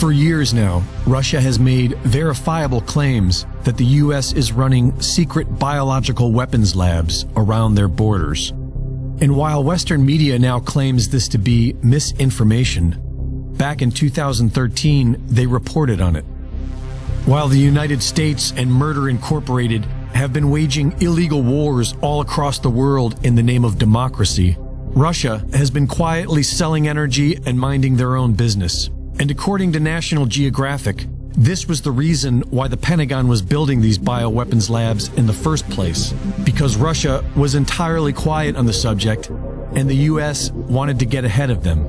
For years now, Russia has made verifiable claims that the U.S. is running secret biological weapons labs around their borders. And while Western media now claims this to be misinformation, back in 2013, they reported on it. While the United States and Murder Incorporated have been waging illegal wars all across the world in the name of democracy, Russia has been quietly selling energy and minding their own business. And according to National Geographic, this was the reason why the Pentagon was building these bioweapons labs in the first place, because Russia was entirely quiet on the subject and the U.S. wanted to get ahead of them.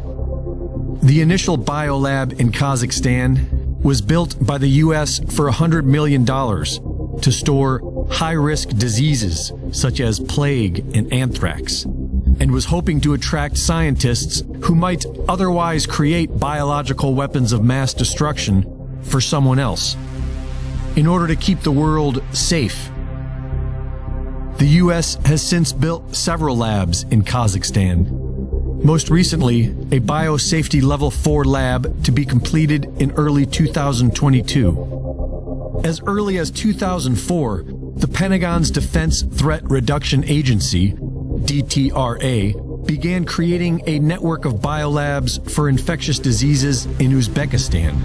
The initial biolab in Kazakhstan was built by the U.S. for $100 million to store high-risk diseases such as plague and anthrax, and was hoping to attract scientists who might otherwise create biological weapons of mass destruction for someone else, in order to keep the world safe. The U.S. has since built several labs in Kazakhstan. Most recently, a biosafety level 4 lab to be completed in early 2022. As early as 2004, the Pentagon's Defense Threat Reduction Agency, DTRA, began creating a network of biolabs for infectious diseases in Uzbekistan.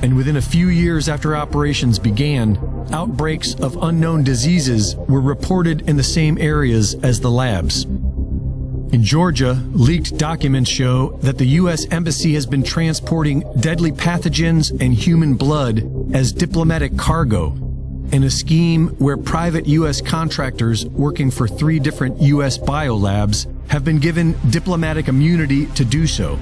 And within a few years after operations began, outbreaks of unknown diseases were reported in the same areas as the labs. In Georgia, leaked documents show that the U.S. Embassy has been transporting deadly pathogens and human blood as diplomatic cargo in a scheme where private U.S. contractors working for 3 different U.S. biolabs have been given diplomatic immunity to do so.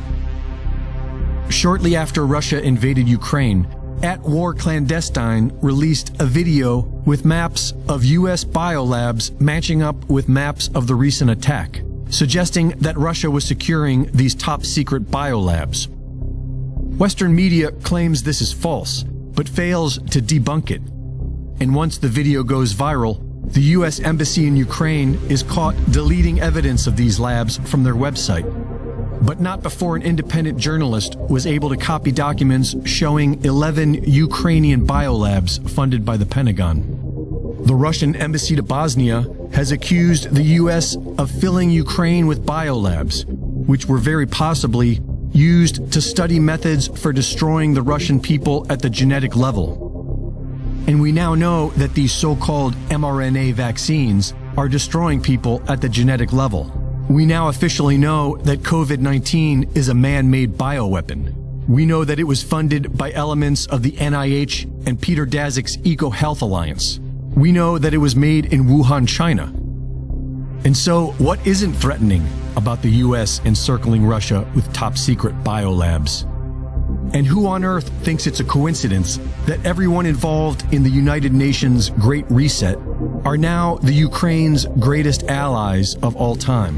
Shortly after Russia invaded Ukraine, At War Clandestine released a video with maps of U.S. biolabs matching up with maps of the recent attack, suggesting that Russia was securing these top-secret biolabs. Western media claims this is false, but fails to debunk it. And once the video goes viral, the U.S. Embassy in Ukraine is caught deleting evidence of these labs from their website. But not before an independent journalist was able to copy documents showing 11 Ukrainian biolabs funded by the Pentagon. The Russian embassy to Bosnia has accused the U.S. of filling Ukraine with biolabs, which were very possibly used to study methods for destroying the Russian people at the genetic level. And we now know that these so-called mRNA vaccines are destroying people at the genetic level. We now officially know that COVID-19 is a man-made bioweapon. We know that it was funded by elements of the NIH and Peter Daszak's EcoHealth Alliance. We know that it was made in Wuhan, China. And so, what isn't threatening about the U.S. encircling Russia with top-secret biolabs? And who on earth thinks it's a coincidence that everyone involved in the United Nations Great Reset are now the Ukraine's greatest allies of all time?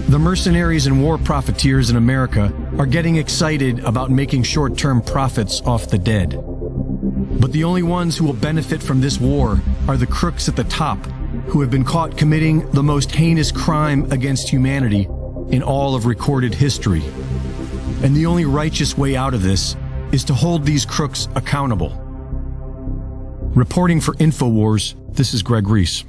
The mercenaries and war profiteers in America are getting excited about making short-term profits off the dead. But the only ones who will benefit from this war are the crooks at the top, who have been caught committing the most heinous crime against humanity in all of recorded history. And the only righteous way out of this is to hold these crooks accountable. Reporting for InfoWars, this is Greg Reese.